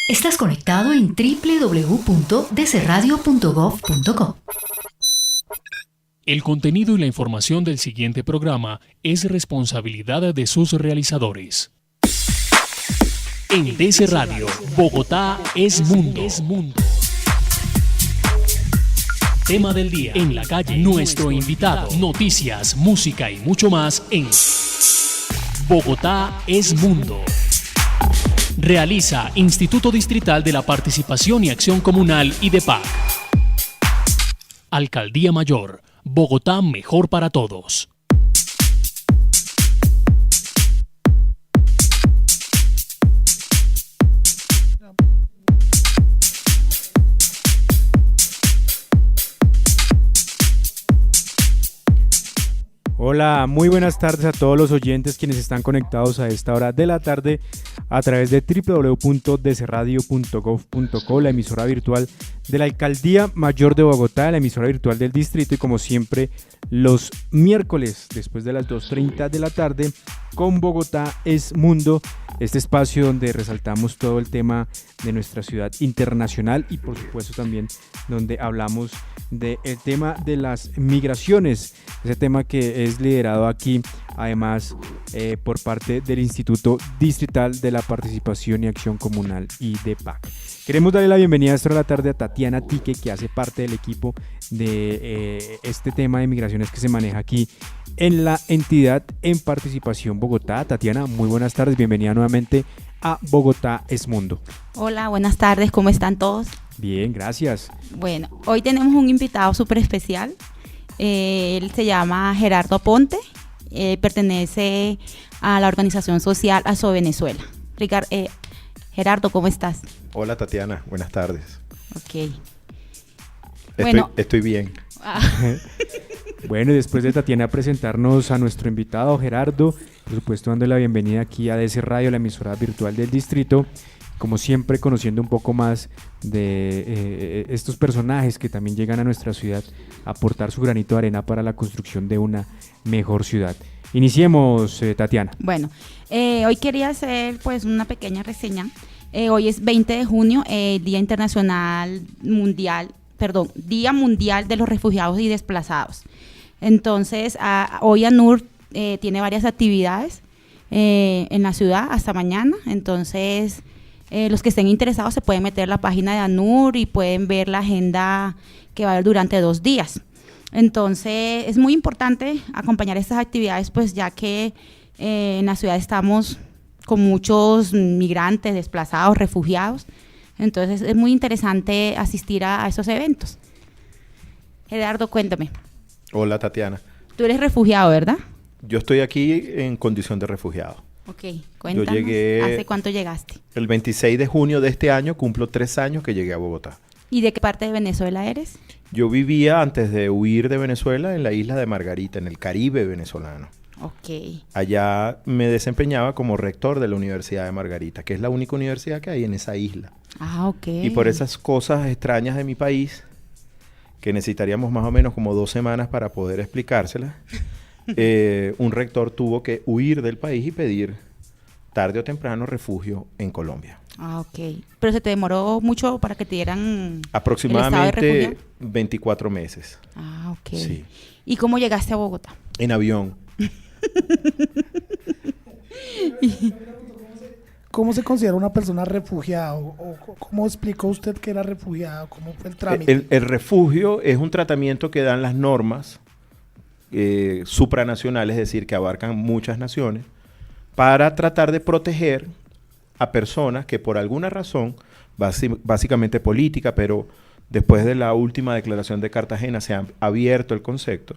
Estás conectado en www.dcradio.gov.co. El contenido y la información del siguiente programa es responsabilidad de sus realizadores. En DC Radio, Bogotá es mundo. Tema del día, en la calle, nuestro invitado, noticias, música y mucho más en Bogotá es mundo. Realiza Instituto Distrital de la Participación y Acción Comunal y DEPAC. Alcaldía Mayor, Bogotá mejor para todos. Hola, muy buenas tardes a todos los oyentes quienes están conectados a esta hora de la tarde a través de www.dcradio.gov.co, la emisora virtual de la Alcaldía Mayor de Bogotá, la emisora virtual del distrito, y como siempre los miércoles después de las 2:30 de la tarde con Bogotá es Mundo, este espacio donde resaltamos todo el tema de nuestra ciudad internacional y por supuesto también donde hablamos del tema de las migraciones, ese tema que es liderado aquí además por parte del Instituto Distrital de la Participación y Acción Comunal y DEPAC. Queremos darle la bienvenida a esta hora de la tarde a Tatiana Tique, que hace parte del equipo de este tema de migraciones que se maneja aquí en la entidad en Participación Bogotá. Tatiana, muy buenas tardes, bienvenida nuevamente a Bogotá es Mundo. Hola, buenas tardes, ¿cómo están todos? Bien, gracias. Bueno, hoy tenemos un invitado súper especial. Él se llama Gerardo Aponte, pertenece a la organización social ASO Venezuela. Gerardo, ¿cómo estás? Hola Tatiana, buenas tardes. Ok. Estoy bien. Bueno, y después de Tatiana presentarnos a nuestro invitado Gerardo, por supuesto dando la bienvenida aquí a DC Radio, la emisora virtual del distrito, como siempre conociendo un poco más de estos personajes que también llegan a nuestra ciudad a aportar su granito de arena para la construcción de una mejor ciudad. Iniciemos, Tatiana. Bueno, hoy quería hacer pues una pequeña reseña. Hoy es 20 de junio, Día Mundial de los Refugiados y Desplazados. Entonces, hoy ANUR tiene varias actividades en la ciudad hasta mañana. Entonces, los que estén interesados se pueden meter a la página de ANUR y pueden ver la agenda que va a haber durante 2 días. Entonces, es muy importante acompañar estas actividades, pues ya que en la ciudad estamos con muchos migrantes, desplazados, refugiados. Entonces, es muy interesante asistir a esos eventos. Gerardo, cuéntame. Hola Tatiana. Tú eres refugiado, ¿verdad? Yo estoy aquí en condición de refugiado. Ok, cuéntanos. Yo llegué ¿Hace cuánto llegaste? El 26 de junio de este año, cumplo 3 años que llegué a Bogotá. ¿Y de qué parte de Venezuela eres? Yo vivía antes de huir de Venezuela en la isla de Margarita, en el Caribe venezolano. Ok. Allá me desempeñaba como rector de la Universidad de Margarita, que es la única universidad que hay en esa isla. Ah, ok. Y por esas cosas extrañas de mi país, que necesitaríamos más o menos como 2 semanas para poder explicárselas, un rector tuvo que huir del país y pedir tarde o temprano refugio en Colombia. Ah, ok. ¿Pero se te demoró mucho para que te dieran aproximadamente el estado de refugiado? 24 meses. Ah, ok. Sí. ¿Y cómo llegaste a Bogotá? En avión. ¿Cómo se considera una persona refugiada? ¿O cómo explicó usted que era refugiado? ¿Cómo fue el trámite? El refugio es un tratamiento que dan las normas supranacionales, es decir, que abarcan muchas naciones, para tratar de proteger a personas que por alguna razón, básicamente política, pero después de la última declaración de Cartagena se ha abierto el concepto.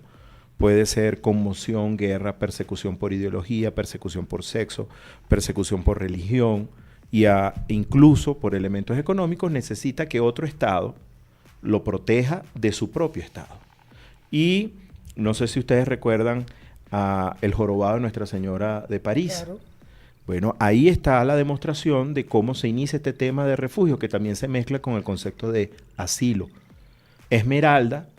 Puede ser conmoción, guerra, persecución por ideología, persecución por sexo, persecución por religión y incluso por elementos económicos, necesita que otro Estado lo proteja de su propio Estado. Y no sé si ustedes recuerdan el jorobado de Nuestra Señora de París. Claro. Bueno, ahí está la demostración de cómo se inicia este tema de refugio, que también se mezcla con el concepto de asilo. Esmeralda,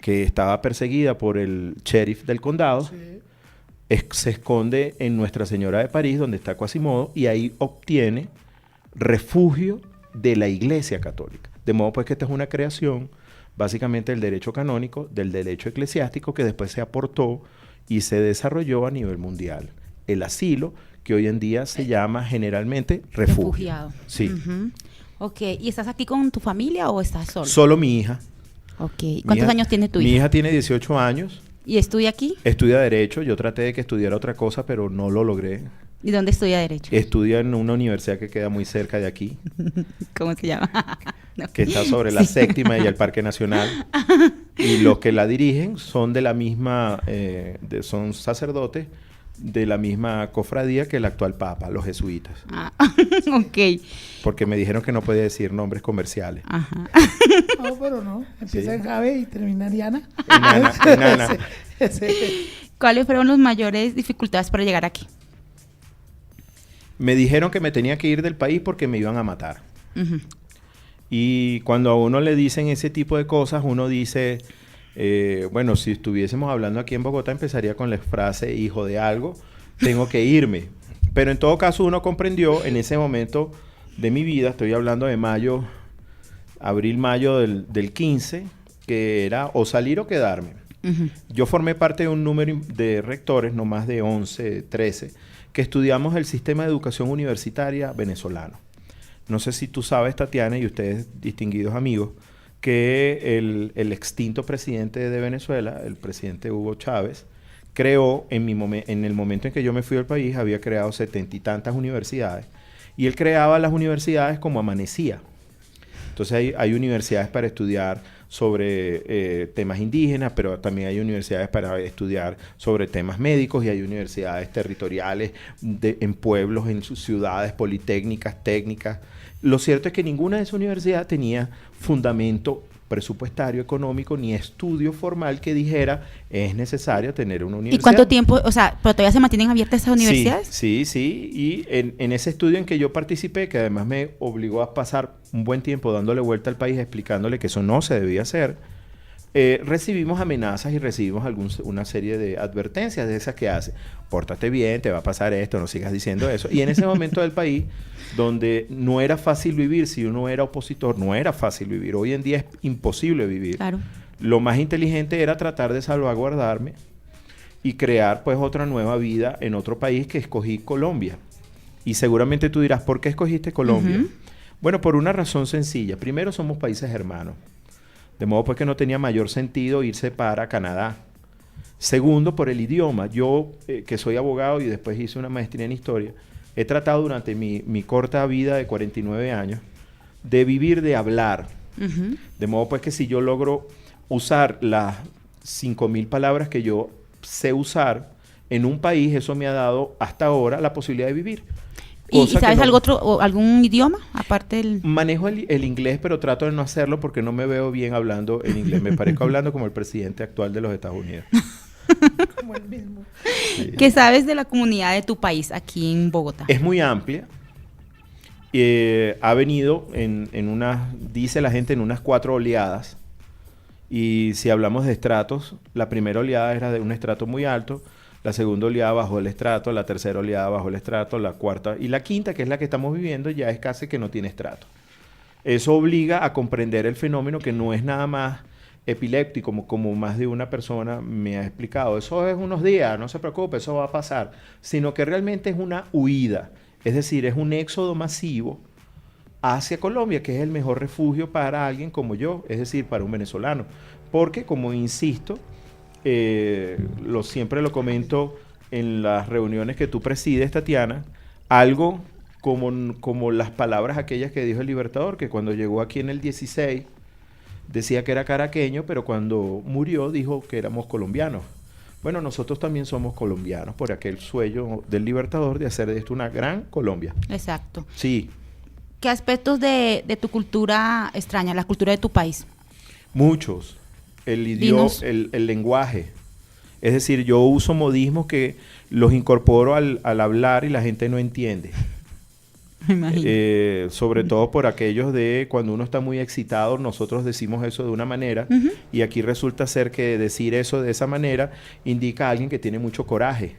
que estaba perseguida por el sheriff del condado, Sí. se esconde en Nuestra Señora de París, donde está Quasimodo, y ahí obtiene refugio de la Iglesia Católica. De modo pues que esta es una creación básicamente del derecho canónico, del derecho eclesiástico, que después se aportó y se desarrolló a nivel mundial. El asilo, que hoy en día se llama generalmente refugio. Refugiado. Sí. Ok, ¿y estás aquí con tu familia o estás solo? Solo mi hija. Ok, ¿cuántos años tiene tu hija? Mi hija tiene 18 años. ¿Y estudia aquí? Estudia Derecho. Yo traté de que estudiara otra cosa, pero no lo logré. ¿Y dónde estudia Derecho? Estudia en una universidad que queda muy cerca de aquí, ¿Cómo se llama? No. que está sobre la Séptima y el Parque Nacional. Y los que la dirigen son de la misma, son sacerdotes de la misma cofradía que el actual Papa, los jesuitas. Ah, ok. Porque me dijeron que no podía decir nombres comerciales. Ajá. No, pero no. Empieza Sí. en Jave y termina en Diana. Enana. ¿Cuáles fueron las mayores dificultades para llegar aquí? Me dijeron que me tenía que ir del país porque me iban a matar. Ujú. Y cuando a uno le dicen ese tipo de cosas, uno dice, bueno, si estuviésemos hablando aquí en Bogotá, empezaría con la frase, hijo de algo, tengo que irme. Pero en todo caso uno comprendió en ese momento de mi vida, estoy hablando de mayo, abril-mayo del 15, que era o salir o quedarme. Ujú. Yo formé parte de un número de rectores, no más de 11, 13, que estudiamos el sistema de educación universitaria venezolano. No sé si tú sabes, Tatiana, y ustedes, distinguidos amigos, que el extinto presidente de Venezuela, el presidente Hugo Chávez, creó, en el momento en que yo me fui del país, había creado 70 y tantas universidades, y él creaba las universidades como amanecía. Entonces hay universidades para estudiar sobre temas indígenas, pero también hay universidades para estudiar sobre temas médicos y hay universidades territoriales en pueblos, en sus ciudades, politécnicas, técnicas. Lo cierto es que ninguna de esas universidades tenía fundamento presupuestario, económico, ni estudio formal que dijera es necesario tener una universidad. ¿Y cuánto tiempo, o sea, pero todavía se mantienen abiertas esas universidades? Sí. Y en ese estudio en que yo participé, que además me obligó a pasar un buen tiempo dándole vuelta al país, explicándole que eso no se debía hacer, recibimos amenazas y recibimos una serie de advertencias de esas que hace. Pórtate bien, te va a pasar esto, no sigas diciendo eso. Y en ese momento del país, donde no era fácil vivir, si uno era opositor, no era fácil vivir. Hoy en día es imposible vivir. Claro. Lo más inteligente era tratar de salvaguardarme y crear pues otra nueva vida en otro país, que escogí Colombia. Y seguramente tú dirás, ¿por qué escogiste Colombia? Ujú. Bueno, por una razón sencilla. Primero, somos países hermanos. De modo pues que no tenía mayor sentido irse para Canadá. Segundo, por el idioma. Yo, que soy abogado y después hice una maestría en historia, he tratado durante mi corta vida de 49 años de vivir de hablar. Ujú. De modo pues que si yo logro usar las 5.000 palabras que yo sé usar en un país, eso me ha dado hasta ahora la posibilidad de vivir. ¿Y Cosa que sabes no- algún idioma aparte del...? Manejo el inglés, pero trato de no hacerlo porque no me veo bien hablando en inglés. Me parezco hablando como el presidente actual de los Estados Unidos. Como el mismo. Sí. ¿Qué sabes de la comunidad de tu país aquí en Bogotá? Es muy amplia. Ha venido en unas, dice la gente, en unas 4 oleadas. Y si hablamos de estratos, la primera oleada era de un estrato muy alto, la segunda oleada bajó el estrato, la tercera oleada bajó el estrato, la cuarta y la quinta, que es la que estamos viviendo, ya es casi que no tiene estrato. Eso obliga a comprender el fenómeno, que no es nada más epiléptico, como más de una persona me ha explicado. Eso es unos días, no se preocupe, eso va a pasar. Sino que realmente es una huida, es decir, es un éxodo masivo hacia Colombia, que es el mejor refugio para alguien como yo, es decir, para un venezolano. Porque, como insisto, siempre lo comento en las reuniones que tú presides, Tatiana, algo como las palabras aquellas que dijo el Libertador, que cuando llegó aquí en el 16 decía que era caraqueño, pero cuando murió dijo que éramos colombianos. Bueno, nosotros también somos colombianos por aquel sueño del Libertador de hacer de esto una gran Colombia. Exacto. Sí, ¿Qué aspectos de tu cultura extraña, la cultura de tu país? muchos. El idioma, Dinos. el lenguaje. Es decir, yo uso modismos que los incorporo al hablar y la gente no entiende. Me imagino. Sobre todo por aquellos de cuando uno está muy excitado, nosotros decimos eso de una manera, Ujú. y aquí resulta ser que decir eso de esa manera indica a alguien que tiene mucho coraje.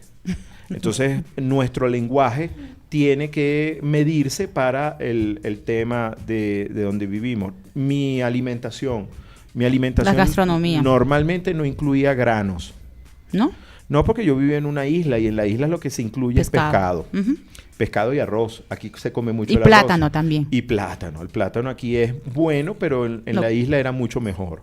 Entonces, nuestro lenguaje tiene que medirse para el tema de donde vivimos. Mi alimentación La gastronomía. normalmente no incluía granos. ¿No? No, porque yo vivía en una isla y en la isla lo que se incluye es pescado. Ujú. Pescado y arroz. Aquí se come mucho Y el arroz. plátano también. Y plátano. El plátano aquí es bueno, pero en No. la isla era mucho mejor.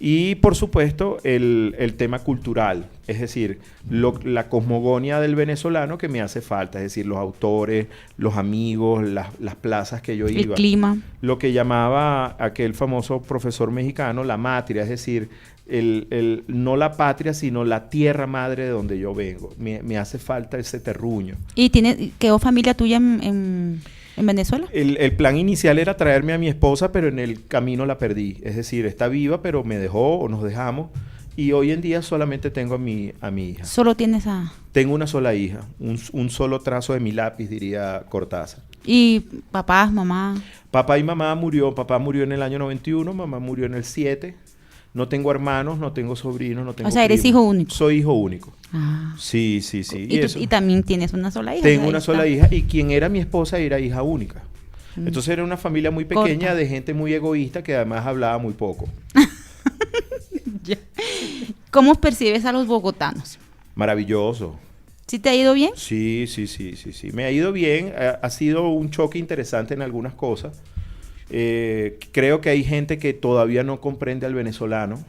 Y por supuesto el tema cultural, es decir, la cosmogonía del venezolano que me hace falta, es decir, los autores, los amigos, las plazas que yo El iba. clima. Lo que llamaba aquel famoso profesor mexicano la matria, es decir, no la patria, sino la tierra madre de donde yo vengo. Me hace falta ese terruño. ¿Y quedó familia tuya en Venezuela? El plan inicial era traerme a mi esposa, pero en el camino la perdí. Es decir, está viva, pero me dejó o nos dejamos. Y hoy en día solamente tengo a mi hija. Solo tienes a... Tengo una sola hija, un solo trazo de mi lápiz, diría Cortázar. ¿Y papás, mamá? Papá y mamá murió. Papá murió en el año 91, mamá murió en el 7. No tengo hermanos, no tengo sobrinos, no tengo O sea, eres primos. hijo único. Soy hijo único. Ah. Sí. Y también tienes una sola hija. Tengo Ahí una está. sola hija y quien era mi esposa era hija única. Mm. Entonces era una familia muy pequeña Corta. de gente muy egoísta que además hablaba muy poco. ¿Cómo percibes a los bogotanos? Maravilloso. ¿Sí te ha ido bien? Sí. Me ha ido bien. Ha sido un choque interesante en algunas cosas. Creo que hay gente que todavía no comprende al venezolano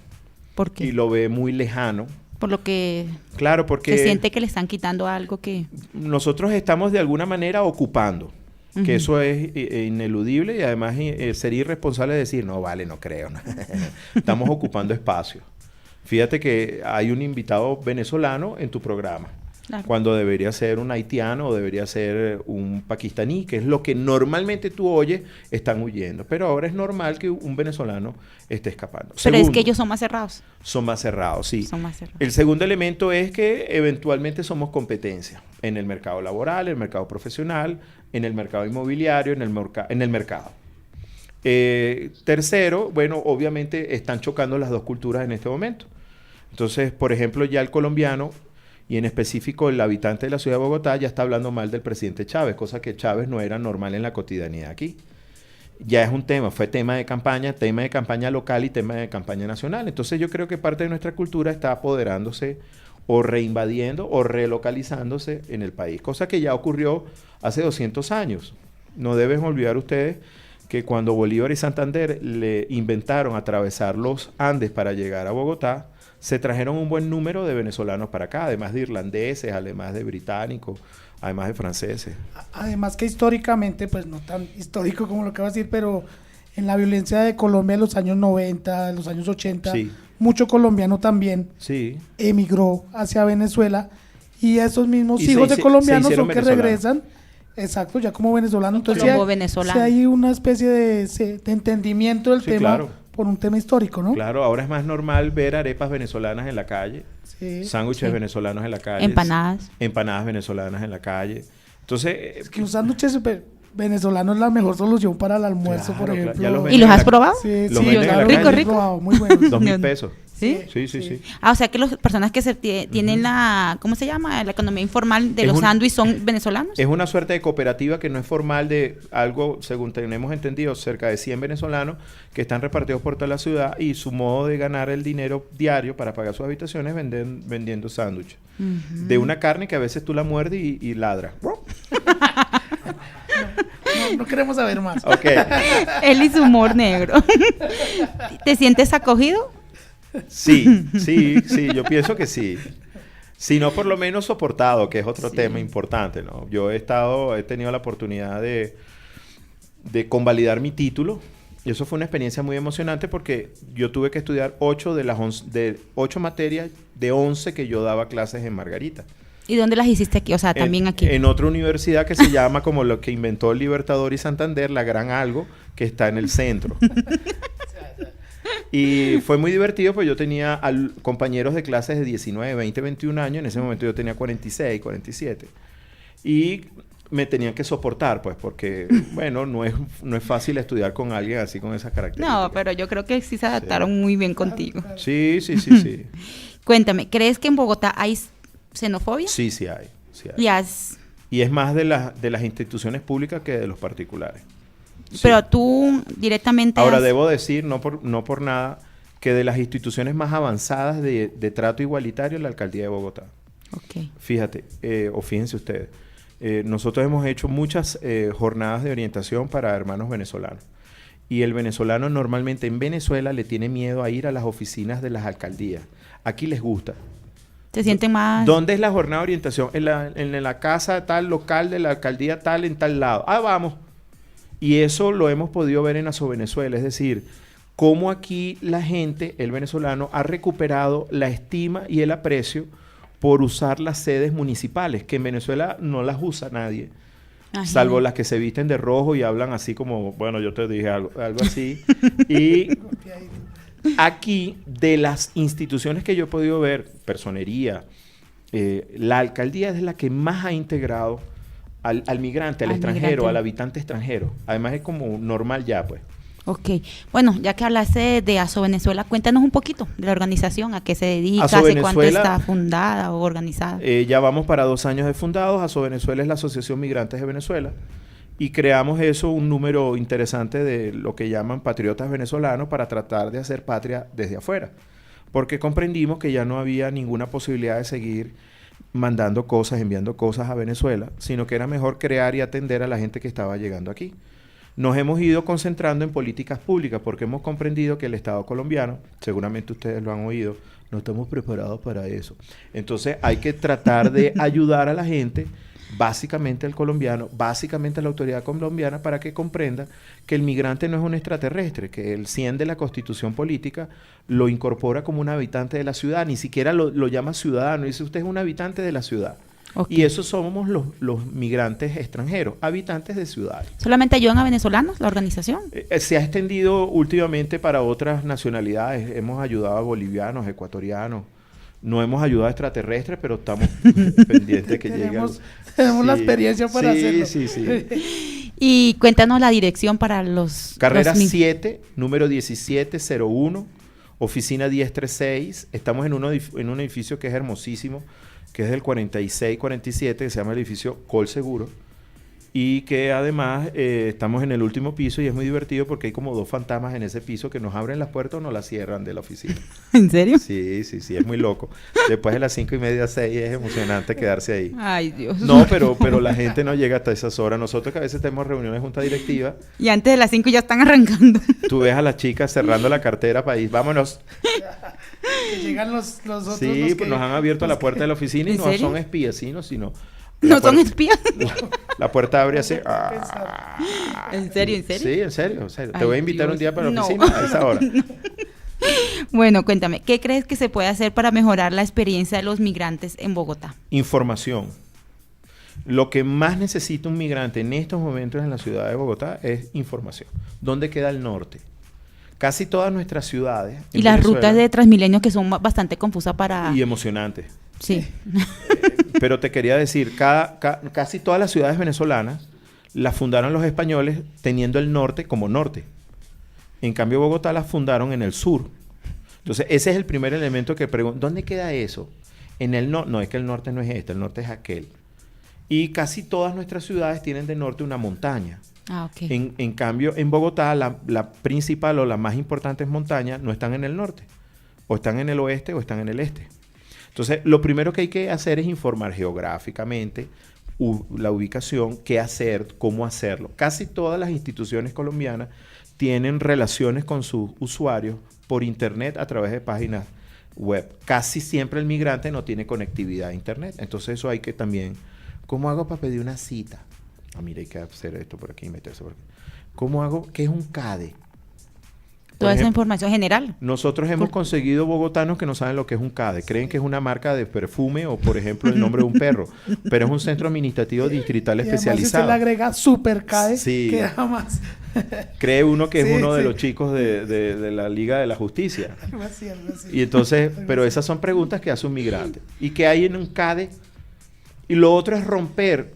¿Por qué? y lo ve muy lejano. Por lo que Claro, porque se siente que le están quitando algo que... nosotros estamos de alguna manera ocupando, Ujú. que eso es ineludible y además sería irresponsable decir, no, vale, no creo. no". Estamos ocupando espacio. Fíjate que hay un invitado venezolano en tu programa, Claro. cuando debería ser un haitiano o debería ser un pakistaní, que es lo que normalmente tú oyes, están huyendo. Pero ahora es normal que un venezolano esté escapando. Pero es Segundo, que ellos son más cerrados. son más cerrados, sí. Son más cerrados. El segundo elemento es que eventualmente somos competencia en el mercado laboral, en el mercado profesional, en el mercado inmobiliario, en el mercado. Tercero, bueno, obviamente están chocando las dos culturas en este momento. Entonces, por ejemplo, ya el colombiano y en específico el habitante de la ciudad de Bogotá ya está hablando mal del presidente Chávez, cosa que Chávez no era normal en la cotidianidad aquí. Ya es un tema, fue tema de campaña local y tema de campaña nacional. Entonces yo creo que parte de nuestra cultura está apoderándose o reinvadiendo o relocalizándose en el país, cosa que ya ocurrió hace 200 años. No deben olvidar ustedes que cuando Bolívar y Santander le inventaron atravesar los Andes para llegar a Bogotá, se trajeron un buen número de venezolanos para acá, además de irlandeses, además de británicos, además de franceses. Además que históricamente, pues no tan histórico como lo que va a decir, pero en la violencia de Colombia en los años 90, en los años 80, Sí. mucho colombiano también Sí. emigró hacia Venezuela y esos mismos Y se hijos de hice- colombianos se hicieron son que venezolanos. regresan, exacto, ya como venezolanos. Entonces Como sí hay- venezolano. sí hay una especie de entendimiento del Sí, tema claro. por un tema histórico, ¿no? Claro, ahora es más normal ver arepas venezolanas en la calle, Sí. sándwiches Sí. venezolanos en la calle, Empanadas. empanadas venezolanas en la calle. Entonces, Es que un sándwich venezolano es la mejor solución para el almuerzo, Claro, por claro, ejemplo. ya los ¿Y venden los en has la- probado? Sí, Los sí, venden en la claro, calle. los he Rico. probado, muy buenos. 2.000 pesos. ¿Sí? Sí. Ah, o sea que las personas que tienen la, ¿cómo se llama? La economía informal de Es los un- sándwiches son venezolanos. Es una suerte de cooperativa que no es formal de algo, según tenemos entendido, cerca de 100 venezolanos que están repartidos por toda la ciudad y su modo de ganar el dinero diario para pagar sus habitaciones es vendiendo sándwiches. Ujú. De una carne que a veces tú la muerdes y ladra. No queremos saber más. Ok. Él y su humor negro. ¿Te sientes acogido? Sí, yo pienso que sí. Si no, por lo menos soportado, que es otro Sí. tema importante, ¿no? Yo he tenido la oportunidad de convalidar mi título y eso fue una experiencia muy emocionante porque yo tuve que estudiar 8 de 8 materias de 11 que yo daba clases en Margarita. ¿Y dónde las hiciste aquí? O sea, también aquí. En otra universidad que se llama como lo que inventó el Libertador y Santander, la Gran Algo, que está en el centro. Y fue muy divertido, pues yo tenía compañeros de clases de 19, 20, 21 años. En ese momento yo tenía 46, 47. Y me tenían que soportar, pues, porque, bueno, no es fácil estudiar con alguien así con esas características. No, pero yo creo que sí se adaptaron muy bien contigo. Sí. Cuéntame, ¿crees que en Bogotá hay xenofobia? Sí hay. Sí hay. Y es más de las instituciones públicas que de los particulares. Sí. Pero tú directamente... Ahora, debo decir, no por nada, que de las instituciones más avanzadas de trato igualitario es la Alcaldía de Bogotá. Ok. Fíjate, o fíjense ustedes, nosotros hemos hecho muchas jornadas de orientación para hermanos venezolanos. Y el venezolano normalmente en Venezuela le tiene miedo a ir a las oficinas de las alcaldías. Aquí les gusta. ¿Se sienten más...? ¿Dónde es la jornada de orientación? En la casa tal local de la alcaldía tal en tal lado. Ah, vamos. Y eso lo hemos podido ver en Asovenezuela. Es decir, cómo aquí la gente, el venezolano, ha recuperado la estima y el aprecio por usar las sedes municipales, que en Venezuela no las usa nadie. Ajá. Salvo las que se visten de rojo y hablan así como, bueno, yo te dije algo así. Y aquí, de las instituciones que yo he podido ver, personería, la alcaldía es la que más ha integrado al migrante, al extranjero, migrante. al habitante extranjero. Además es como normal ya, pues. Ok. Bueno, ya que hablaste de Asovenezuela, cuéntanos un poquito de la organización, a qué se dedica, hace cuánto está fundada o organizada. Ya vamos para 2 años de fundados. Asovenezuela es la Asociación Migrantes de Venezuela. Y creamos un número interesante de lo que llaman patriotas venezolanos para tratar de hacer patria desde afuera. Porque comprendimos que ya no había ninguna posibilidad de seguir mandando cosas, enviando cosas a Venezuela, sino que era mejor crear y atender a la gente que estaba llegando aquí. Nos hemos ido concentrando en políticas públicas porque hemos comprendido que el Estado colombiano, seguramente ustedes lo han oído, no estamos preparados para eso. Entonces hay que tratar de ayudar a la gente, básicamente al colombiano, básicamente a la autoridad colombiana, para que comprenda que el migrante no es un extraterrestre, que el 100 de la Constitución Política lo incorpora como un habitante de la ciudad, ni siquiera lo llama ciudadano, dice usted es un habitante de la ciudad. Okay. Y eso somos los migrantes extranjeros, habitantes de ciudades. ¿Solamente ayudan a venezolanos la organización? Se ha extendido últimamente para otras nacionalidades. Hemos ayudado a bolivianos, ecuatorianos. No hemos ayudado a extraterrestres, pero estamos pendientes que lleguen. Tenemos la experiencia para hacerlo. Sí. Y cuéntanos la dirección para los... Carrera 7, número 1701, oficina 1036. Estamos en un edificio que es hermosísimo, que es del 46-47, que se llama el edificio Colseguro, y que además estamos en el último piso y es muy divertido porque hay como 2 fantasmas en ese piso que nos abren las puertas o nos las cierran de la oficina. ¿En serio? Sí, es muy loco. Después de las 5:30, 6 es emocionante quedarse ahí. Ay, Dios. No, pero la gente no llega hasta esas horas. Nosotros que a veces tenemos reuniones de junta directiva. Y antes de las 5 ya están arrancando. Tú ves a las chicas cerrando la cartera para ir, vámonos. Que llegan los otros. Sí, los pues nos han abierto la puerta de la oficina y ¿En no serio? son espías, sino ¿No son espías? La puerta abre así. ¿En serio? Sí, en serio. Te Ay, voy a invitar Dios. un día para la No. oficina a esa hora. Bueno, cuéntame, ¿qué crees que se puede hacer para mejorar la experiencia de los migrantes en Bogotá? Información. Lo que más necesita un migrante en estos momentos en la ciudad de Bogotá es información. ¿Dónde queda el norte? Casi todas nuestras ciudades. Y las rutas de Transmilenio que son bastante confusas para... Y emocionantes. Sí. Pero te quería decir, casi todas las ciudades venezolanas las fundaron los españoles teniendo el norte como norte. En cambio, Bogotá las fundaron en el sur. Entonces, ese es el primer elemento que pregunto. ¿Dónde queda eso? En el norte. No, es que el norte no es este, el norte es aquel. Y casi todas nuestras ciudades tienen de norte una montaña. Ah, ok. En cambio, en Bogotá, la principal o las más importantes montañas no están en el norte. O están en el oeste o están en el este. Entonces, lo primero que hay que hacer es informar geográficamente la ubicación, qué hacer, cómo hacerlo. Casi todas las instituciones colombianas tienen relaciones con sus usuarios por internet a través de páginas web. Casi siempre el migrante no tiene conectividad a internet. Entonces, eso hay que también... ¿Cómo hago para pedir una cita? Ah, mira, hay que hacer esto por aquí y meterse por aquí. ¿Cómo hago? ¿Qué es un CADE? Toda esa ejemplo, información general. Nosotros hemos conseguido bogotanos que no saben lo que es un CADE. Creen que es una marca de perfume o, por ejemplo, el nombre de un perro. Pero es un centro administrativo distrital Y además especializado. usted le agrega supercade, Sí. que da más. Cree uno que es Sí, uno de sí. los chicos de la Liga de la Justicia. Algo así. Y entonces, pero esas son preguntas que hace un migrante. ¿Y qué hay en un CADE? Y lo otro es romper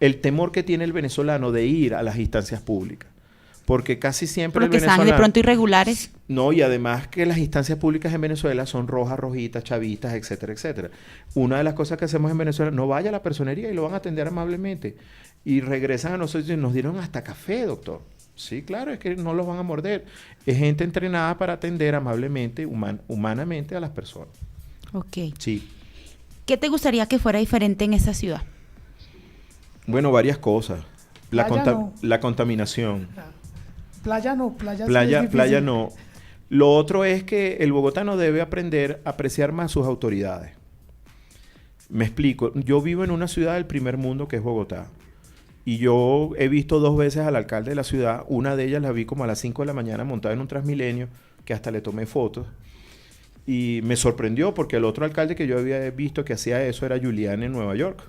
el temor que tiene el venezolano de ir a las instancias públicas. porque casi siempre Porque el están de venezolano... pronto irregulares. No, y además que las instancias públicas en Venezuela son rojas, rojitas, chavistas, etcétera, etcétera. Una de las cosas que hacemos en Venezuela, no vaya a la personería y lo van a atender amablemente. Y regresan a nosotros y nos dieron hasta café, doctor. Sí, claro, es que no los van a morder. Es gente entrenada para atender amablemente, humanamente a las personas. Ok. Sí. ¿Qué te gustaría que fuera diferente en esa ciudad? Bueno, varias cosas. Playa no. La contaminación. Playa no, playa sí es Playa difícil. no. Lo otro es que el bogotano debe aprender a apreciar más sus autoridades. Me explico. Yo vivo en una ciudad del primer mundo que es Bogotá. Y yo he visto 2 veces al alcalde de la ciudad. Una de ellas la vi como a las 5 de la mañana montada en un Transmilenio, que hasta le tomé fotos. Y me sorprendió porque el otro alcalde que yo había visto que hacía eso era Giuliani en Nueva York,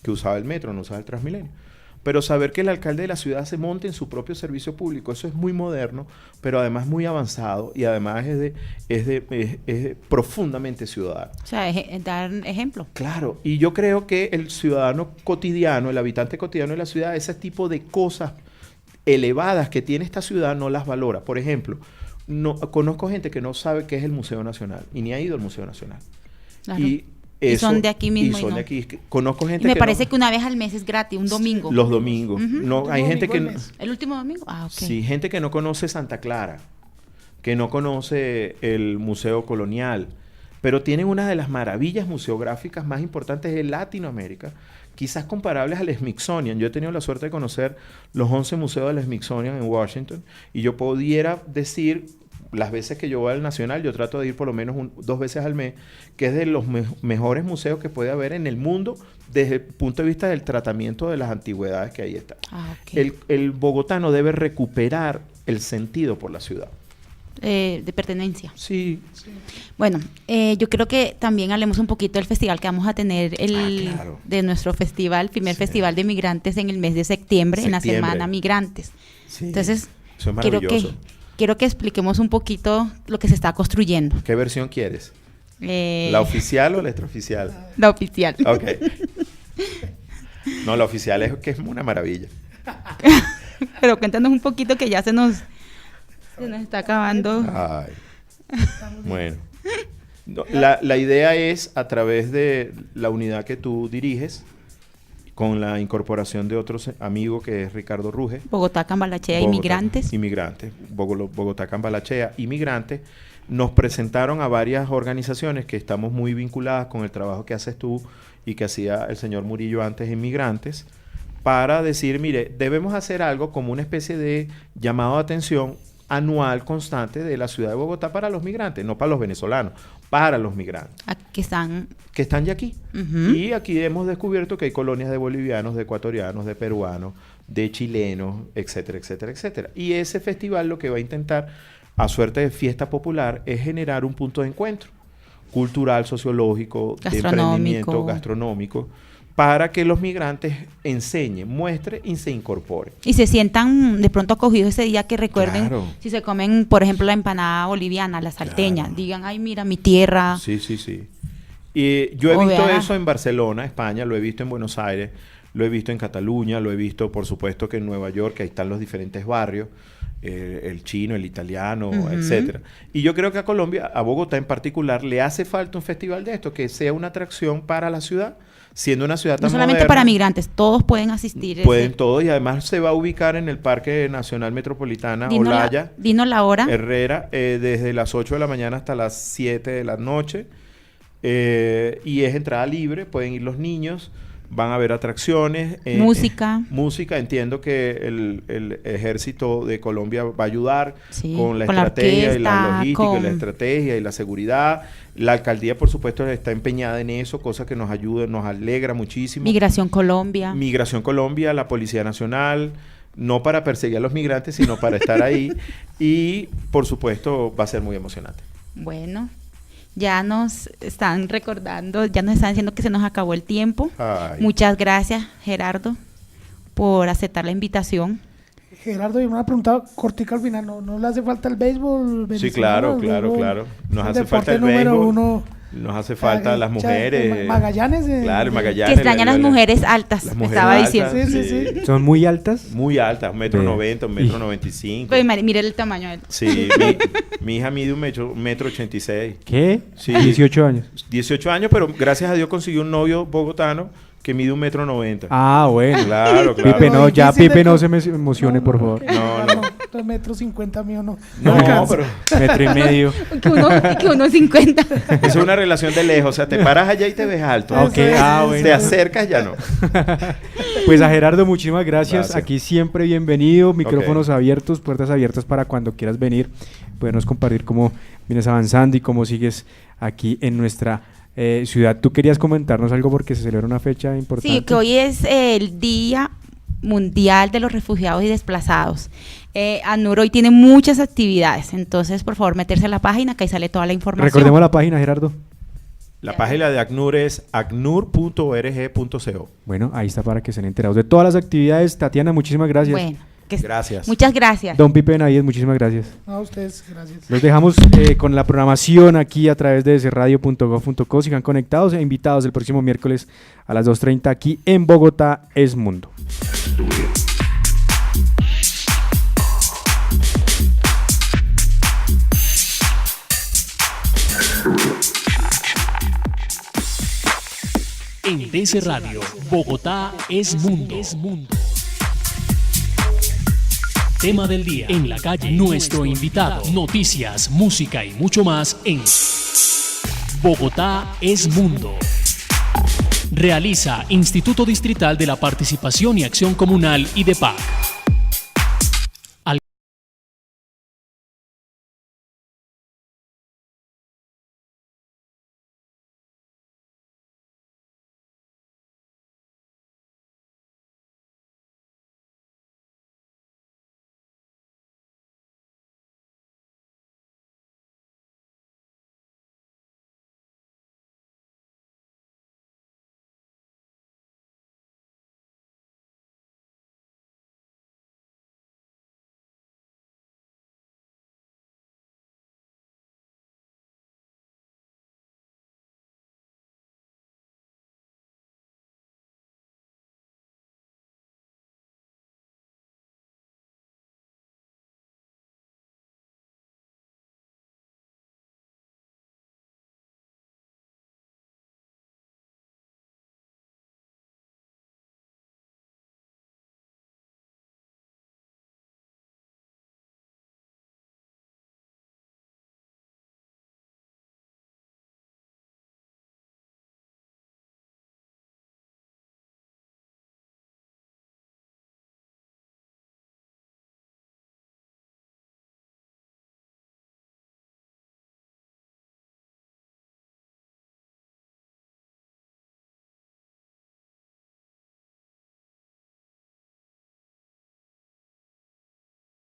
que usaba el metro, no usaba el Transmilenio. Pero saber que el alcalde de la ciudad se monte en su propio servicio público, eso es muy moderno, pero además muy avanzado y además es profundamente ciudadano. O sea, dar ejemplo. Claro, y yo creo que el ciudadano cotidiano, el habitante cotidiano de la ciudad, ese tipo de cosas elevadas que tiene esta ciudad no las valora. Por ejemplo, no conozco gente que no sabe qué es el Museo Nacional y ni ha ido al Museo Nacional. Claro. Y son de aquí mismo. Y son no. de aquí. Conozco gente Y me que parece no, que una vez al mes es gratis, un domingo. los domingos. Ujú. No, hay gente que domingo al mes. ¿El último domingo? Ah, ok. sí, gente que no conoce Santa Clara, que no conoce el Museo Colonial, pero tienen una de las maravillas museográficas más importantes de Latinoamérica, quizás comparables al Smithsonian. Yo he tenido la suerte de conocer los 11 museos del Smithsonian en Washington y yo pudiera decir, las veces que yo voy al Nacional, yo trato de ir por lo menos 2 veces al mes, que es de los mejores museos que puede haber en el mundo desde el punto de vista del tratamiento de las antigüedades que ahí están. Ah, ok. El bogotano debe recuperar el sentido por la ciudad. De pertenencia. Sí. Bueno, yo creo que también hablemos un poquito del festival que vamos a tener, claro. de nuestro festival, primer Sí. festival de migrantes en el mes de septiembre, en la Septiembre. semana Migrantes. Sí. Entonces, Eso es quiero maravilloso. que expliquemos un poquito lo que se está construyendo. ¿Qué versión quieres? Eh, ¿La oficial o la extraoficial? la oficial. Ok. No, la oficial es que es una maravilla. Pero cuéntanos un poquito que ya se nos está acabando. Ay. Bueno. No, la idea es, a través de la unidad que tú diriges, con la incorporación de otros amigos, que es Ricardo Ruge. Bogotá, Cambalachea, Bogotá, inmigrantes. Inmigrantes. Bogotá, Cambalachea, inmigrantes. Nos presentaron a varias organizaciones que estamos muy vinculadas con el trabajo que haces tú y que hacía el señor Murillo antes en Migrantes, para decir, mire, debemos hacer algo como una especie de llamado de atención anual constante de la ciudad de Bogotá para los migrantes, no para los venezolanos, para los migrantes Que están. que están ya aquí. Ujú. Y aquí hemos descubierto que hay colonias de bolivianos, de ecuatorianos, de peruanos, de chilenos, etcétera, etcétera, etcétera. Y ese festival lo que va a intentar, a suerte de fiesta popular, es generar un punto de encuentro cultural, sociológico, de emprendimiento, gastronómico, para que los migrantes enseñen, muestren y se incorporen. Y se sientan de pronto acogidos ese día, que recuerden, Claro. si se comen, por ejemplo, la empanada boliviana, la salteña, Claro. digan, ay, mira, mi tierra. Sí, sí, sí. Y yo he O visto vea. eso en Barcelona, España, lo he visto en Buenos Aires, lo he visto en Cataluña, lo he visto, por supuesto, que en Nueva York, que ahí están los diferentes barrios, el chino, el italiano, Ujú. etcétera. Y yo creo que a Colombia, a Bogotá en particular, le hace falta un festival de esto, que sea una atracción para la ciudad, siendo una ciudad tan No solamente moderna. para migrantes, todos pueden asistir. Pueden todos, y además se va a ubicar en el Parque Nacional Metropolitana Olaya, Dinos la hora. Herrera, desde las 8 de la mañana hasta las 7 de la noche. Y es entrada libre, pueden ir los niños, van a haber atracciones. Música. Música, entiendo que el ejército de Colombia va a ayudar Sí, con la con la estrategia y la orquesta, logística y la con- estrategia y la seguridad. La alcaldía, por supuesto, está empeñada en eso, cosa que nos ayuda, nos alegra muchísimo. Migración Colombia. Migración Colombia, la Policía Nacional, no para perseguir a los migrantes, sino para estar ahí. Y, por supuesto, va a ser muy emocionante. Bueno, ya nos están recordando, ya nos están diciendo que se nos acabó el tiempo. Ay. Muchas gracias, Gerardo, por aceptar la invitación. Gerardo, y una pregunta cortica al final, ¿no le hace falta el béisbol Sí, venezolano? claro, El claro, béisbol claro. Nos es hace el falta deporte el número béisbol. 1 Nos hace falta las mujeres. Magallanes. Claro, Magallanes. Que extrañan las mujeres altas, las me mujeres estaba altas, diciendo. Sí. ¿Son muy altas? Muy altas, 1,90 m, 1,95 m. Pues, mire el tamaño de él. Sí, mi hija mide 1,86 m. ¿Qué? Sí. 18 años. 18 años, pero gracias a Dios consiguió un novio bogotano que mide 1,90 m. Ah, bueno. Claro, claro. Pipe, no, ya Difícil de Pipe no con- se me emocione, por favor. No. 2,50 m mío no. No, alcanza. pero Metro y medio. Que uno 50. es una relación de lejos. O sea, te paras allá y te ves alto. Ok, bueno. Te acercas, ya no. Pues a Gerardo, muchísimas gracias. Gracias. Aquí siempre bienvenido. Micrófonos abiertos, puertas abiertas para cuando quieras venir. Podernos compartir cómo vienes avanzando y cómo sigues aquí en nuestra ciudad. ¿Tú querías comentarnos algo porque se celebra una fecha importante? Sí, que hoy es el Día Mundial de los Refugiados y Desplazados. ACNUR hoy tiene muchas actividades, entonces por favor meterse a la página que ahí sale toda la información. Recordemos la página, Gerardo. La página de ACNUR es acnur.org.co. Bueno, ahí está para que estén enterados de todas las actividades. Tatiana, muchísimas gracias. Bueno, Gracias. muchas gracias. Don Pipe Benavides, muchísimas gracias. A ustedes, gracias. Los dejamos con la programación aquí a través de desradio.gov.co. Sigan conectados e invitados el próximo miércoles a las 2:30 aquí en Bogotá es Mundo. En DC Radio, Bogotá es Mundo. Tema del día, en la calle, nuestro invitado, noticias, música y mucho más en Bogotá es Mundo. Realiza Instituto Distrital de la Participación y Acción Comunal IDEPAC.